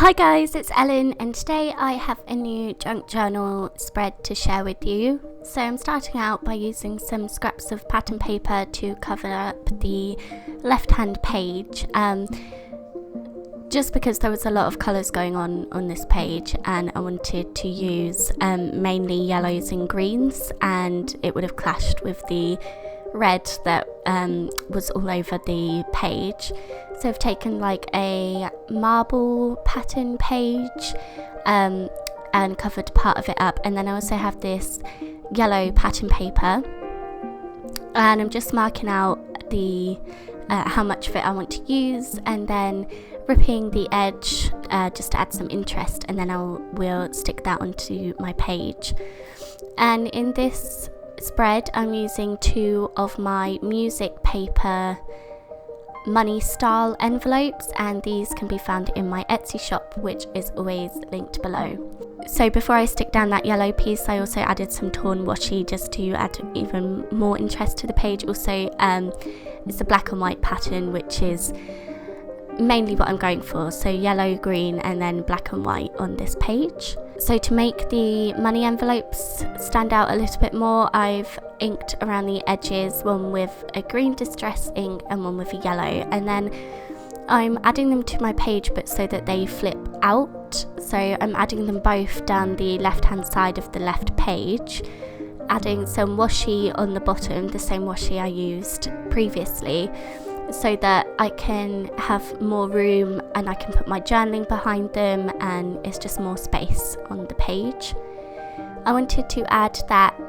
Hi guys, it's Ellen, and today I have a new junk journal spread to share with you. So I'm starting out by using some scraps of pattern paper to cover up the left-hand page, just because there was a lot of colours going on this page, and I wanted to use mainly yellows and greens, and it would have clashed with the red that was all over the page. So I've taken like a marble pattern page and covered part of it up, and then I also have this yellow pattern paper, and I'm just marking out the how much of it I want to use, and then ripping the edge just to add some interest, and then we'll stick that onto my page. And in this spread I'm using 2 of my music paper money style envelopes, and these can be found in my Etsy shop, which is always linked below. So before I stick down that yellow piece, I also added some torn washi just to add even more interest to the page. Also it's a black and white pattern, which is mainly what I'm going for, so yellow, green, and then black and white on this page. So to make the money envelopes stand out a little bit more, I've inked around the edges, one with a green distress ink and one with a yellow, and then I'm adding them to my page but so that they flip out. So I'm adding them both down the left hand side of the left page, adding some washi on the bottom, the same washi I used previously, so that I can have more room and I can put my journaling behind them, and it's just more space on the page. I wanted to add that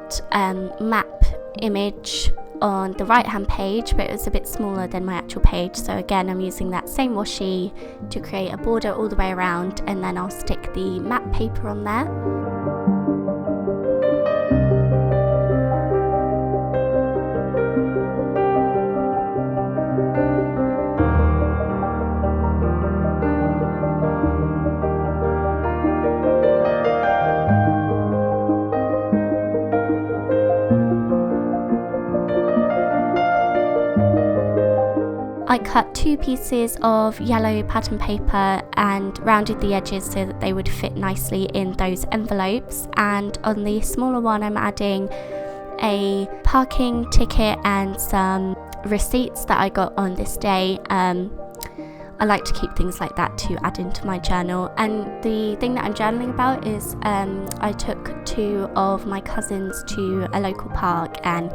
map image on the right hand page, but it was a bit smaller than my actual page, so again I'm using that same washi to create a border all the way around, and then I'll stick the map paper on there. I cut 2 pieces of yellow pattern paper and rounded the edges so that they would fit nicely in those envelopes, and on the smaller one I'm adding a parking ticket and some receipts that I got on this day. I like to keep things like that to add into my journal. And the thing that I'm journaling about is I took 2 of my cousins to a local park, and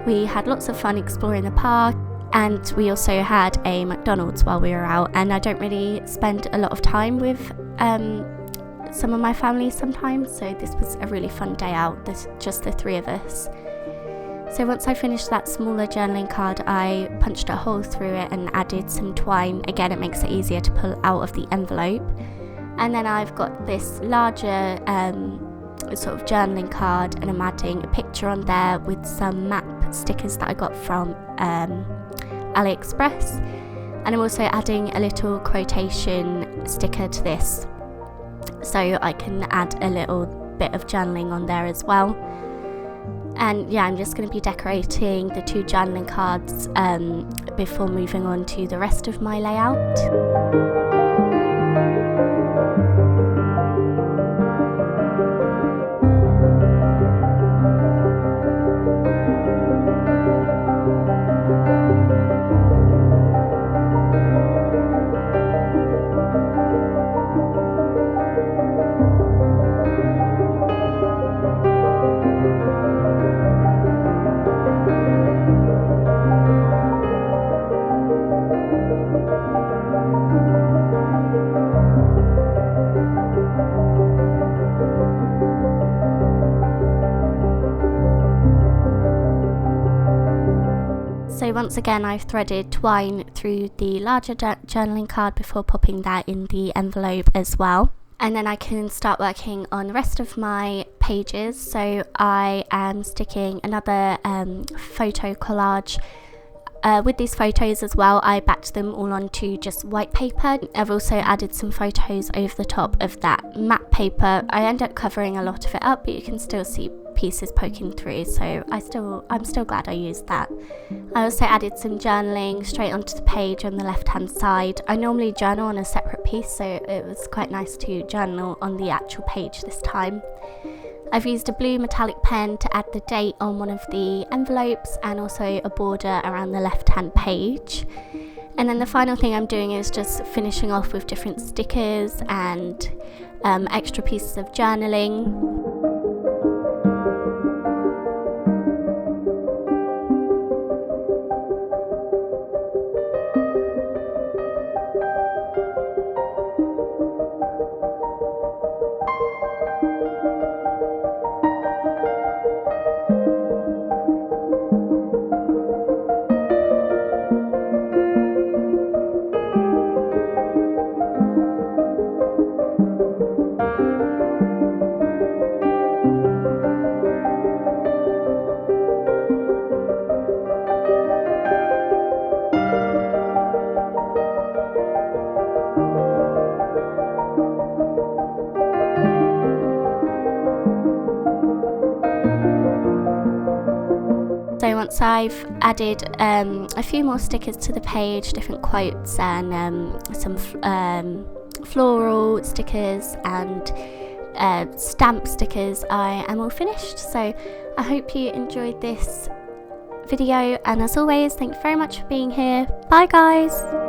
we had lots of fun exploring the park. And we also had a McDonald's while we were out, and I don't really spend a lot of time with some of my family sometimes, so this was a really fun day out, just the 3 of us. So once I finished that smaller journaling card, I punched a hole through it and added some twine. Again, it makes it easier to pull out of the envelope. And then I've got this larger sort of journaling card, and I'm adding a picture on there with some map stickers that I got from AliExpress, and I'm also adding a little quotation sticker to this, so I can add a little bit of journaling on there as well. And yeah, I'm just going to be decorating the 2 journaling cards before moving on to the rest of my layout. So once again I've threaded twine through the larger journaling card before popping that in the envelope as well. And then I can start working on the rest of my pages. So I am sticking another photo collage. With these photos as well, I backed them all onto just white paper. I've also added some photos over the top of that matte paper. I end up covering a lot of it up, but you can still see pieces poking through, so I'm still glad I used that. I also added some journaling straight onto the page on the left hand side. I normally journal on a separate piece, so it was quite nice to journal on the actual page this time. I've used a blue metallic pen to add the date on one of the envelopes and also a border around the left-hand page. And then the final thing I'm doing is just finishing off with different stickers and extra pieces of journaling. So once I've added a few more stickers to the page, different quotes and some floral stickers and stamp stickers, I am all finished. So I hope you enjoyed this video, and as always, thank you very much for being here. Bye guys!